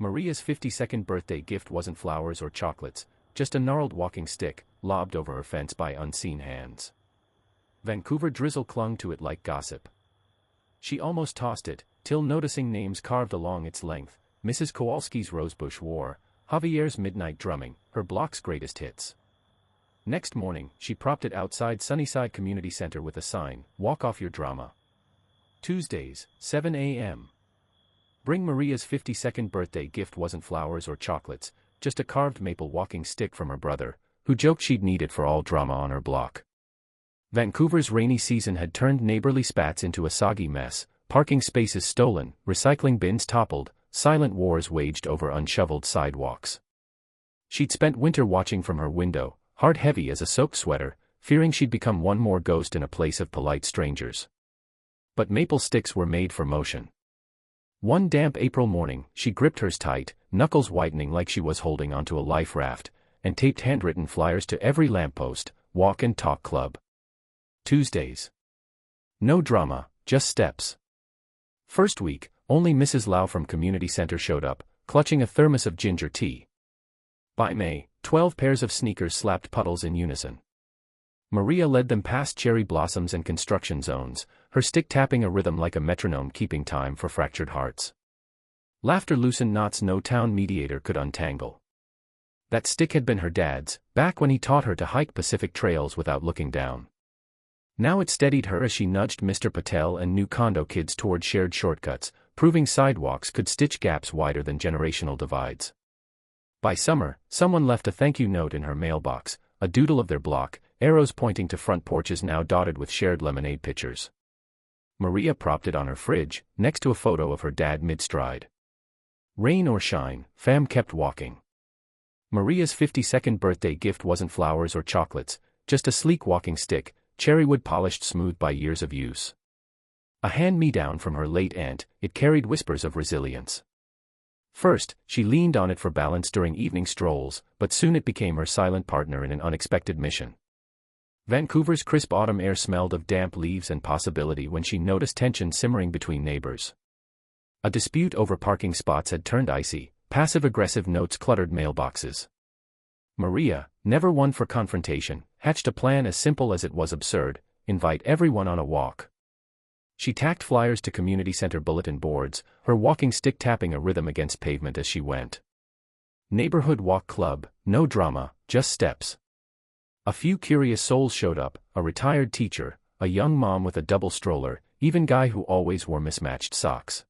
Maria's 52nd birthday gift wasn't flowers or chocolates, just a gnarled walking stick, lobbed over her fence by unseen hands. Vancouver drizzle clung to it like gossip. She almost tossed it, till noticing names carved along its length: Mrs. Kowalski's Rosebush War, Javier's Midnight Drumming, her block's greatest hits. Next morning, she propped it outside Sunnyside Community Center with a sign: "Walk off your drama. Tuesdays, 7 a.m. Bring Maria's 52nd birthday gift wasn't flowers or chocolates, just a carved maple walking stick from her brother, who joked she'd need it for all drama on her block. Vancouver's rainy season had turned neighborly spats into a soggy mess, parking spaces stolen, recycling bins toppled, silent wars waged over unshoveled sidewalks. She'd spent winter watching from her window, heart heavy as a soaked sweater, fearing she'd become one more ghost in a place of polite strangers. But maple sticks were made for motion. One damp April morning, she gripped hers tight, knuckles whitening like she was holding onto a life raft, and taped handwritten flyers to every lamppost: "Walk and Talk Club. Tuesdays. No drama, just steps." First week, only Mrs. Lau from Community Center showed up, clutching a thermos of ginger tea. By May, 12 pairs of sneakers slapped puddles in unison. Maria led them past cherry blossoms and construction zones, her stick tapping a rhythm like a metronome keeping time for fractured hearts. Laughter loosened knots no town mediator could untangle. That stick had been her dad's, back when he taught her to hike Pacific trails without looking down. Now it steadied her as she nudged Mr. Patel and new condo kids toward shared shortcuts, proving sidewalks could stitch gaps wider than generational divides. By summer, someone left a thank you note in her mailbox, a doodle of their block, arrows pointing to front porches now dotted with shared lemonade pitchers. Maria propped it on her fridge, next to a photo of her dad mid-stride. Rain or shine, fam kept walking. Maria's 52nd birthday gift wasn't flowers or chocolates, just a sleek walking stick, cherrywood polished smooth by years of use. A hand-me-down from her late aunt, it carried whispers of resilience. First, she leaned on it for balance during evening strolls, but soon it became her silent partner in an unexpected mission. Vancouver's crisp autumn air smelled of damp leaves and possibility when she noticed tension simmering between neighbors. A dispute over parking spots had turned icy, passive-aggressive notes cluttered mailboxes. Maria, never one for confrontation, hatched a plan as simple as it was absurd: invite everyone on a walk. She tacked flyers to community center bulletin boards, her walking stick tapping a rhythm against pavement as she went. Neighborhood walk club, no drama, just steps. A few curious souls showed up: a retired teacher, a young mom with a double stroller, even guy who always wore mismatched socks.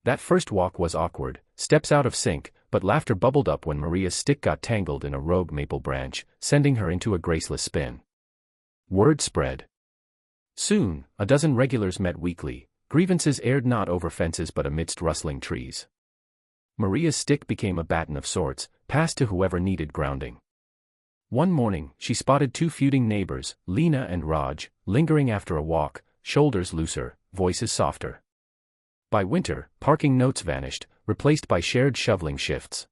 That first walk was awkward, steps out of sync, but laughter bubbled up when Maria's stick got tangled in a rogue maple branch, sending her into a graceless spin. Word spread. Soon, a dozen regulars met weekly, grievances aired not over fences but amidst rustling trees. Maria's stick became a baton of sorts, passed to whoever needed grounding. One morning, she spotted two feuding neighbors, Lena and Raj, lingering after a walk, shoulders looser, voices softer. By winter, parking notes vanished, replaced by shared shoveling shifts.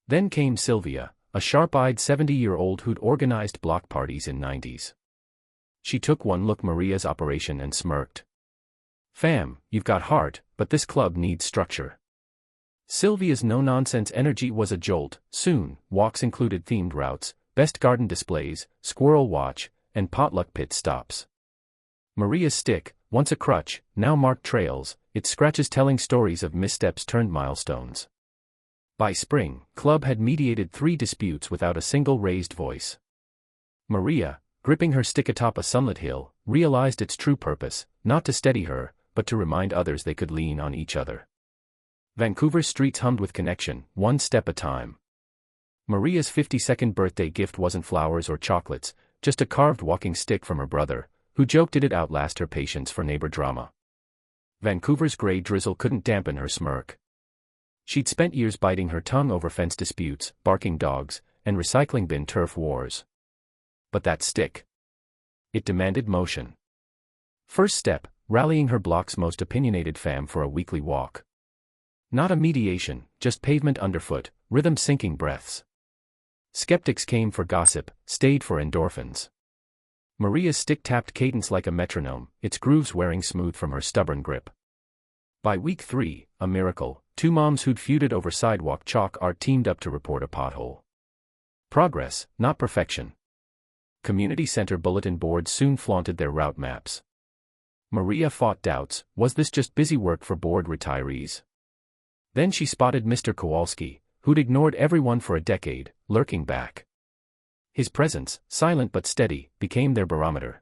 Then came Sylvia, a sharp-eyed 70-year-old who'd organized block parties in '90s. She took one look at Maria's operation and smirked. "Fam, you've got heart, but this club needs structure." Sylvia's no-nonsense energy was a jolt. Soon, walks included themed routes, best garden displays, squirrel watch, and potluck pit stops. Maria's stick, once a crutch, now marked trails, its scratches telling stories of missteps turned milestones. By spring, club had mediated 3 disputes without a single raised voice. Maria, gripping her stick atop a sunlit hill, realized its true purpose: not to steady her, but to remind others they could lean on each other. Vancouver's streets hummed with connection, one step at a time. Maria's 52nd birthday gift wasn't flowers or chocolates, just a carved walking stick from her brother, who joked it'd outlast her patience for neighbor drama. Vancouver's gray drizzle couldn't dampen her smirk. She'd spent years biting her tongue over fence disputes, barking dogs, and recycling bin turf wars. But that stick. It demanded motion. First step, rallying her block's most opinionated fam for a weekly walk. Not a mediation, just pavement underfoot, rhythm sinking breaths. Skeptics came for gossip, stayed for endorphins. Maria's stick tapped cadence like a metronome, its grooves wearing smooth from her stubborn grip. By week 3, a miracle, two moms who'd feuded over sidewalk chalk art teamed up to report a pothole. Progress, not perfection. Community center bulletin boards soon flaunted their route maps. Maria fought doubts, was this just busy work for bored retirees? Then she spotted Mr. Kowalski, who'd ignored everyone for a decade, lurking back. His presence, silent but steady, became their barometer.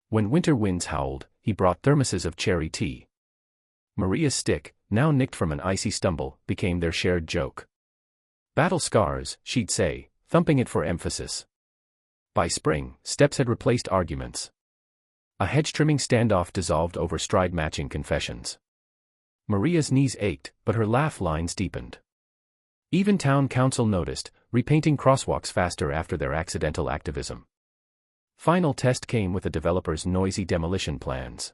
When winter winds howled, he brought thermoses of cherry tea. Maria's stick, now nicked from an icy stumble, became their shared joke. Battle scars, she'd say, thumping it for emphasis. By spring, steps had replaced arguments. A hedge-trimming standoff dissolved over stride-matching confessions. Maria's knees ached, but her laugh lines deepened. Even town council noticed, repainting crosswalks faster after their accidental activism. Final test came with the developer's noisy demolition plans.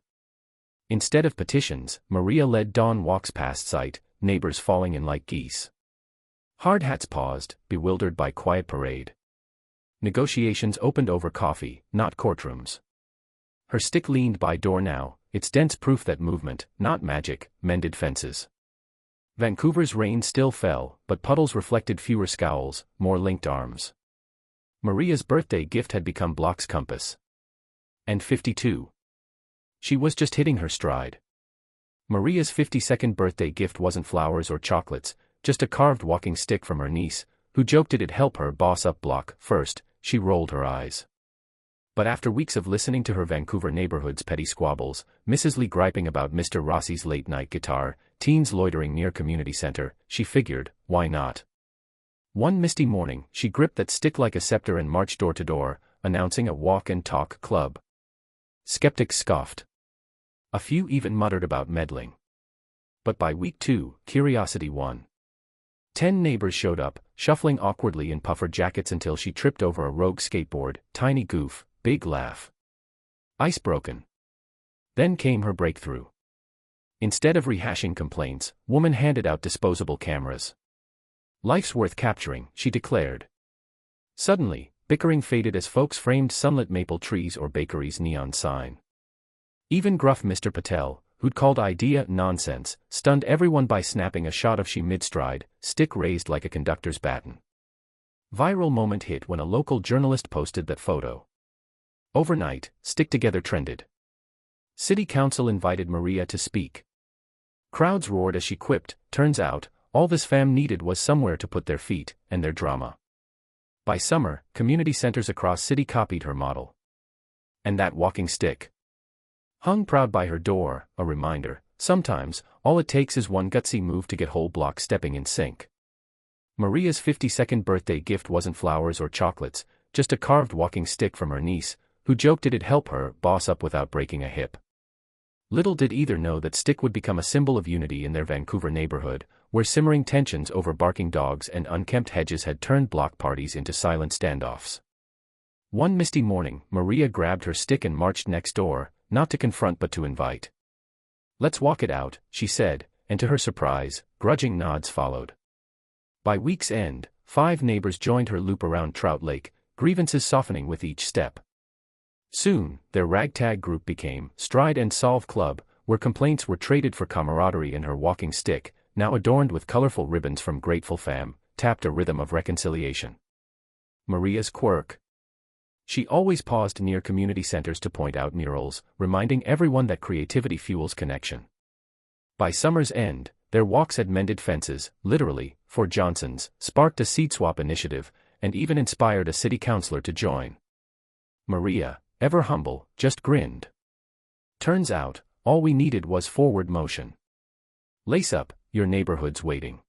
Instead of petitions, Maria led dawn walks past site, neighbors falling in like geese. Hard hats paused, bewildered by quiet parade. Negotiations opened over coffee, not courtrooms. Her stick leaned by door now, its dense proof that movement, not magic, mended fences. Vancouver's rain still fell, but puddles reflected fewer scowls, more linked arms. Maria's birthday gift had become Block's compass. And 52. She was just hitting her stride. Maria's 52nd birthday gift wasn't flowers or chocolates, just a carved walking stick from her niece, who joked it'd help her boss up Block. First, she rolled her eyes. But after weeks of listening to her Vancouver neighborhood's petty squabbles, Mrs. Lee griping about Mr. Rossi's late-night guitar, teens loitering near community center, she figured, why not? One misty morning, she gripped that stick like a scepter and marched door to door, announcing a walk and talk club. Skeptics scoffed. A few even muttered about meddling. But by week 2, curiosity won. 10 neighbors showed up, shuffling awkwardly in puffer jackets until she tripped over a rogue skateboard, tiny goof, big laugh. Ice broken. Then came her breakthrough. Instead of rehashing complaints, woman handed out disposable cameras. Life's worth capturing, she declared. Suddenly, bickering faded as folks framed sunlit maple trees or bakery's neon sign. Even gruff Mr. Patel, who'd called idea nonsense, stunned everyone by snapping a shot of she mid-stride, stick raised like a conductor's baton. Viral moment hit when a local journalist posted that photo. Overnight, Stick Together trended. City Council invited Maria to speak. Crowds roared as she quipped, turns out, all this fam needed was somewhere to put their feet, and their drama. By summer, community centers across city copied her model. And that walking stick? Hung proud by her door, a reminder, sometimes, all it takes is one gutsy move to get whole block stepping in sync. Maria's 52nd birthday gift wasn't flowers or chocolates, just a carved walking stick from her niece, who joked it'd help her boss up without breaking a hip. Little did either know that stick would become a symbol of unity in their Vancouver neighborhood, where simmering tensions over barking dogs and unkempt hedges had turned block parties into silent standoffs. One misty morning, Maria grabbed her stick and marched next door, not to confront but to invite. "Let's walk it out," she said, and to her surprise, grudging nods followed. By week's end, 5 neighbors joined her loop around Trout Lake, grievances softening with each step. Soon, their ragtag group became Stride and Solve Club, where complaints were traded for camaraderie, and her walking stick, now adorned with colorful ribbons from Grateful Fam, tapped a rhythm of reconciliation. Maria's quirk. She always paused near community centers to point out murals, reminding everyone that creativity fuels connection. By summer's end, their walks had mended fences, literally, for Johnson's, sparked a seed swap initiative, and even inspired a city councilor to join. Maria, ever humble, just grinned. Turns out, all we needed was forward motion. Lace up, your neighborhood's waiting.